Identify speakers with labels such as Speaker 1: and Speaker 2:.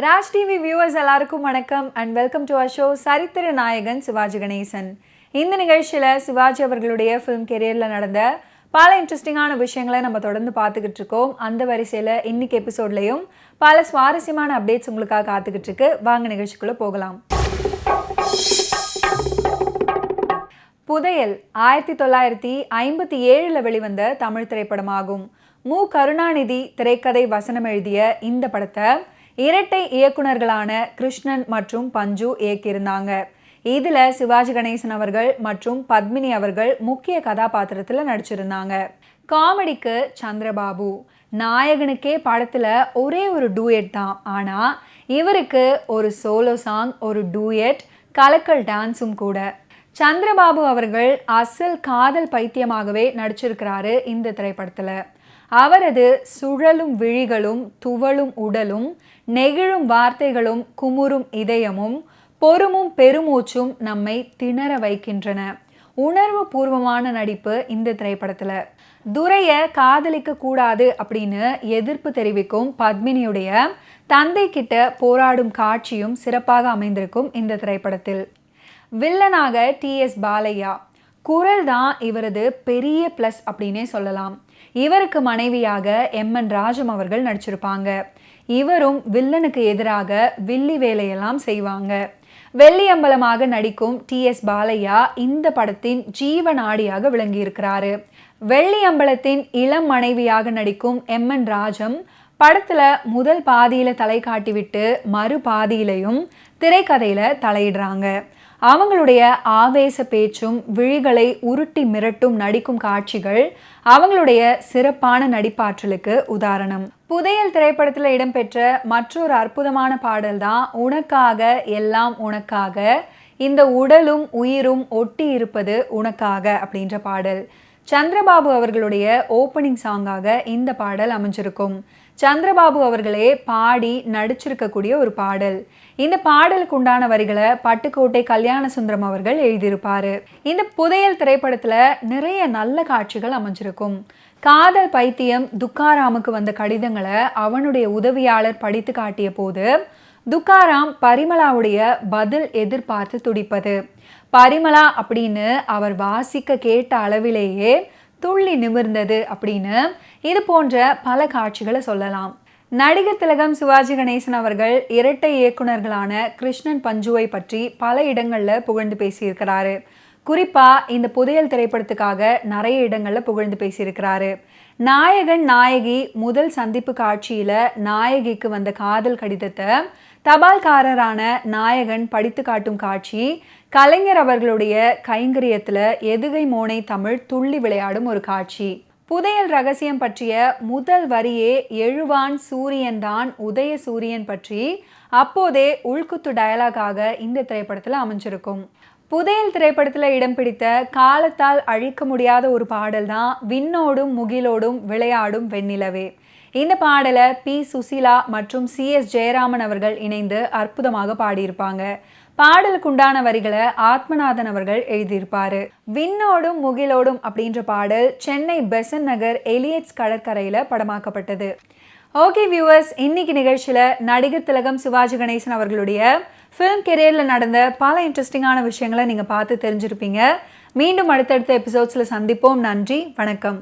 Speaker 1: Raj TV viewers எல்லாருக்கும் வணக்கம் and welcome to our show சரித்திர நாயகன் சிவாஜி கணேசன். இந்த நிகழ்ச்சியில் சிவாஜி அவர்களுடைய ஃபிலிம் கெரியரில் நடந்த பல இன்ட்ரெஸ்டிங்கான விஷயங்களை நம்ம தொடர்ந்து பார்த்துக்கிட்டு இருக்கோம். அந்த வரிசையில் இன்னைக்கு எபிசோட்லையும் பல சுவாரஸ்யமான அப்டேட்ஸ் உங்களுக்காக காத்துக்கிட்டு இருக்கு. வாங்க நிகழ்ச்சிக்குள்ளே போகலாம். புதையல் 1957 வெளிவந்த தமிழ் திரைப்படமாகும். மு. கருணாநிதி திரைக்கதை வசனம் எழுதிய இந்த படத்தை இரட்டை இயக்குனர்களான கிருஷ்ணன் மற்றும் பஞ்சு இயக்கியிருந்தாங்க. இதில் சிவாஜி கணேசன் அவர்கள் மற்றும் பத்மினி அவர்கள் முக்கிய கதாபாத்திரத்தில் நடிச்சிருந்தாங்க. காமெடிக்கு சந்திரபாபு, நாயகனுக்கே படத்தில் ஒரே ஒரு டூயட் தான். ஆனால் இவருக்கு ஒரு சோலோ சாங், ஒரு டூயட், கலக்கல் டான்ஸும் கூட. சந்திரபாபு அவர்கள் அசல் காதல் பைத்தியமாகவே நடிச்சிருக்கிறாரு இந்த திரைப்படத்தில். அவரது சுழலும் விழிகளும் துவளும் உடலும் நெகிழும் வார்த்தைகளும் குமுறும் இதயமும் பொறுமும் பெருமூச்சும் நம்மை திணற வைக்கின்றன. உணர்வு பூர்வமான நடிப்பு இந்த திரைப்படத்தில். துரைய காதலிக்க கூடாது அப்படின்னு எதிர்ப்பு தெரிவிக்கும் பத்மினியுடைய தந்தை கிட்ட போராடும் காட்சியும் சிறப்பாக அமைந்திருக்கும் இந்த திரைப்படத்தில். வில்லனாக TS பாலையா. குரல் தான் இவரது பெரிய ப்ளஸ் அப்படின்னே சொல்லலாம். இவருக்கு மனைவியாக MN ராஜம் அவர்கள் நடிச்சிருப்பாங்க. இவரும் வில்லனுக்கு எதிராக வில்லி வேலையெல்லாம் செய்வாங்க. வெள்ளியம்பலமாக நடிக்கும் TS பாலையா இந்த படத்தின் ஜீவநாடியாக விளங்கியிருக்கிறாரு. வெள்ளியம்பலத்தின் இளம் மனைவியாக நடிக்கும் MN ராஜம் படத்துல முதல் பாதியில தலை காட்டிவிட்டு மறு பாதியிலையும் திரைக்கதையில தலையிடுறாங்க. அவங்களுடைய ஆவேச பேச்சும் விழிகளை உருட்டி மிரட்டும் நடிக்கும் காட்சிகள் அவங்களுடைய சிறப்பான நடிப்பாற்றலுக்கு உதாரணம். புதையல் திரைப்படத்தில் இடம்பெற்ற மற்றொரு அற்புதமான பாடல் தான் உனக்காக எல்லாம் உனக்காக, இந்த உடலும் உயிரும் ஒட்டி இருப்பது உனக்காக அப்படின்ற பாடல். சந்திரபாபு அவர்களுடைய ஓப்பனிங் சாங்காக இந்த பாடல் அமைஞ்சிருக்கும். சந்திரபாபு அவர்களே பாடி நடிச்சிருக்கக்கூடிய ஒரு பாடல். இந்த பாடலுக்கு உண்டான வரிகளை பட்டுக்கோட்டை கல்யாண சுந்தரம் அவர்கள் எழுதியிருப்பாரு. இந்த புதையல் திரைப்படத்துல நிறைய நல்ல காட்சிகள் அமைஞ்சிருக்கும். காதல் பைத்தியம் துக்காராமுக்கு வந்த கடிதங்களை அவனுடைய உதவியாளர் படித்து காட்டிய போது துக்காராம் பரிமளாவுடைய பதில் எதிர்பார்த்து துடிப்பது, பரிமளா அப்படின்னு அவர் வாசிக்க கேட்ட அளவிலேயே துள்ளி நிமிர்ந்தது அப்படின்னு இது போன்ற பல காட்சிகளை சொல்லலாம். நடிகர் திலகம் சிவாஜி கணேசன் அவர்கள் இரட்டை இயக்குனர்களான கிருஷ்ணன் பஞ்சுவை பற்றி பல இடங்களில் புகழ்ந்து பேசியிருக்கிறாரு. குறிப்பாக இந்த புதையல் திரைப்படத்துக்காக நிறைய இடங்களில் புகழ்ந்து பேசியிருக்கிறாரு. நாயகன் நாயகி முதல் சந்திப்பு காட்சியில் நாயகிக்கு வந்த காதல் கடிதத்தை தபால்காரரான நாயகன் படித்து காட்டும் காட்சி கலைஞர் அவர்களுடைய கைங்கரியத்தில் எதுகை மோனை தமிழ் துள்ளி விளையாடும் ஒரு காட்சி. புதையல் ரகசியம் பற்றிய முதல் வரியே எழுவான் சூரியன் தான் உதய சூரியன் பற்றி அப்போதே உள்குத்து டயலாகாக இந்த திரைப்படத்தில் அமைஞ்சிருக்கும். புதையல் திரைப்படத்தில் இடம் பிடித்த காலத்தால் அழிக்க முடியாத ஒரு பாடல் தான் விண்ணோடும் முகிலோடும் விளையாடும் வெண்ணிலவே. இந்த பாடலை P. சுசீலா மற்றும் CS ஜெயராமன் அவர்கள் இணைந்து அற்புதமாக பாடியிருப்பாங்க. பாடலுக்கு உண்டான வரிகளை ஆத்மநாதன் அவர்கள் எழுதியிருப்பாரு. விண்ணோடும் முகிலோடும் அப்படின்ற பாடல் சென்னை பெசன் நகர் எலியட்ஸ் கடற்கரையில் படமாக்கப்பட்டது. ஓகே வியூவர்ஸ், இன்னைக்கு நிகழ்ச்சியில் நடிகர் திலகம் சிவாஜி கணேசன் அவர்களுடைய ஃபிலிம் கெரியரில் நடந்த பல இன்ட்ரெஸ்டிங்கான விஷயங்களை நீங்கள் பார்த்து தெரிஞ்சிருப்பீங்க. மீண்டும் அடுத்தடுத்த எபிசோட்ஸில் சந்திப்போம். நன்றி, வணக்கம்.